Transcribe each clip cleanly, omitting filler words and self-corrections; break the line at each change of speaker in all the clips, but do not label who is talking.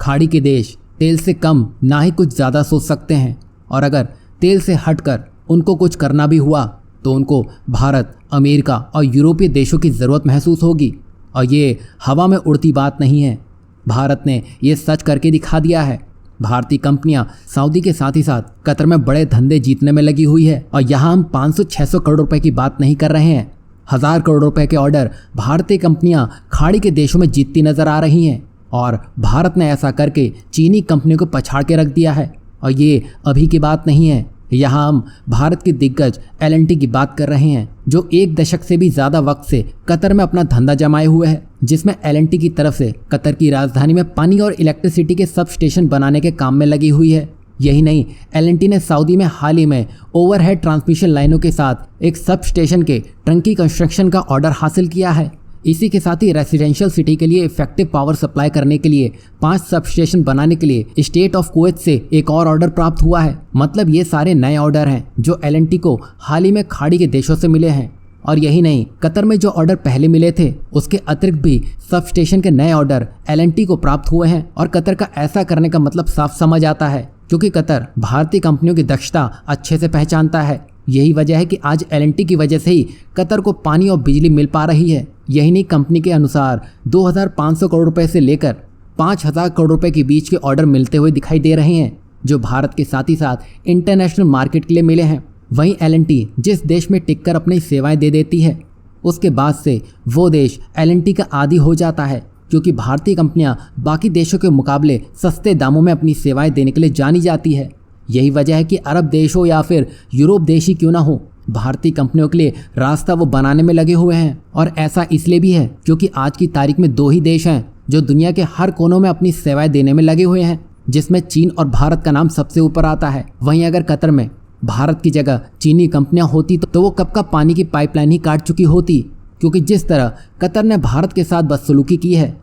खाड़ी के देश तेल से कम ना ही कुछ ज़्यादा सोच सकते हैं, और अगर तेल से हटकर उनको कुछ करना भी हुआ तो उनको भारत, अमेरिका और यूरोपीय देशों की ज़रूरत महसूस होगी। और ये हवा में उड़ती बात नहीं है, भारत ने ये सच करके दिखा दिया है। भारतीय कंपनियां सऊदी के साथ ही साथ कतर में बड़े धंधे जीतने में लगी हुई है, और यहाँ हम 500-600 करोड़ रुपए की बात नहीं कर रहे हैं। 1000 करोड़ रुपए के ऑर्डर भारतीय कंपनियां खाड़ी के देशों में जीतती नजर आ रही हैं, और भारत ने ऐसा करके चीनी कंपनियों को पछाड़ के रख दिया है। और ये अभी की बात नहीं है, यहाँ हम भारत के दिग्गज L&T की बात कर रहे हैं, जो 1 दशक से भी ज़्यादा वक्त से कतर में अपना धंधा जमाए हुए है, जिसमें L&T की तरफ से कतर की राजधानी में पानी और इलेक्ट्रिसिटी के सब स्टेशन बनाने के काम में लगी हुई है। यही नहीं, L&T ने सऊदी में हाल ही में ओवरहेड ट्रांसमिशन लाइनों के साथ एक सब स्टेशन के टंकी कंस्ट्रक्शन का ऑर्डर हासिल किया है। इसी के साथ ही रेसिडेंशियल सिटी के लिए इफेक्टिव पावर सप्लाई करने के लिए 5 सब स्टेशन बनाने के लिए स्टेट ऑफ कुवैत से एक और ऑर्डर प्राप्त हुआ है। मतलब ये सारे नए ऑर्डर हैं जो L&T को हाल ही में खाड़ी के देशों से मिले हैं। और यही नहीं, कतर में जो ऑर्डर पहले मिले थे उसके अतिरिक्त भी सब स्टेशन के नए ऑर्डर L&T को प्राप्त हुए हैं। और कतर का ऐसा करने का मतलब साफ समझ आता है, क्योंकि कतर भारतीय कंपनियों की दक्षता अच्छे से पहचानता है। यही वजह है कि आज L&T की वजह से ही कतर को पानी और बिजली मिल पा रही है। यही नहीं, कंपनी के अनुसार 2500 करोड़ रुपए से लेकर 5000 करोड़ रुपए के बीच के ऑर्डर मिलते हुए दिखाई दे रहे हैं, जो भारत के साथ ही साथ इंटरनेशनल मार्केट के लिए मिले हैं। वहीं L&T जिस देश में टिककर अपनी सेवाएं दे देती है, उसके बाद से वो देश L&T का आदी हो जाता है, क्योंकि भारतीय कंपनियां बाकी देशों के मुकाबले सस्ते दामों में अपनी सेवाएं देने के लिए जानी जाती है। यही वजह है कि अरब देश हो या फिर यूरोप देश ही क्यों ना हो, भारतीय कंपनियों के लिए रास्ता वो बनाने में लगे हुए हैं। और ऐसा इसलिए भी है क्योंकि आज की तारीख में 2 ही देश हैं जो दुनिया के हर कोनों में अपनी सेवाएं देने में लगे हुए हैं, जिसमें चीन और भारत का नाम सबसे ऊपर आता है। वहीं अगर कतर में भारत की जगह चीनी कंपनियां होती तो वो कब का पानी की पाइपलाइन ही काट चुकी होती, क्योंकि जिस तरह कतर ने भारत के साथ बदसलूकी की है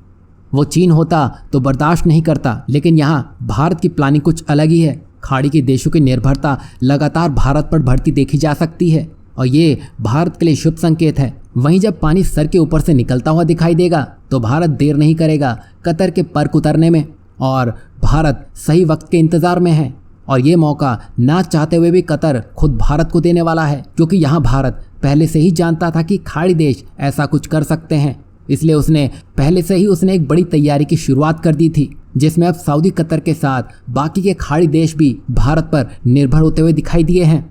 वो चीन होता तो बर्दाश्त नहीं करता। लेकिन यहाँ भारत की प्लानिंग कुछ अलग ही है। खाड़ी के देशों की निर्भरता लगातार भारत पर बढ़ती देखी जा सकती है, और ये भारत के लिए शुभ संकेत है। वहीं जब पानी सर के ऊपर से निकलता हुआ दिखाई देगा तो भारत देर नहीं करेगा कतर के पर्क उतरने में, और भारत सही वक्त के इंतजार में है। और ये मौका ना चाहते हुए भी कतर खुद भारत को देने वाला है, क्योंकि यहाँ भारत पहले से ही जानता था कि खाड़ी देश ऐसा कुछ कर सकते हैं। इसलिए उसने पहले से ही एक बड़ी तैयारी की शुरुआत कर दी थी, जिसमें अब सऊदी, कतर के साथ बाकी के खाड़ी देश भी भारत पर निर्भर होते हुए दिखाई दिए हैं।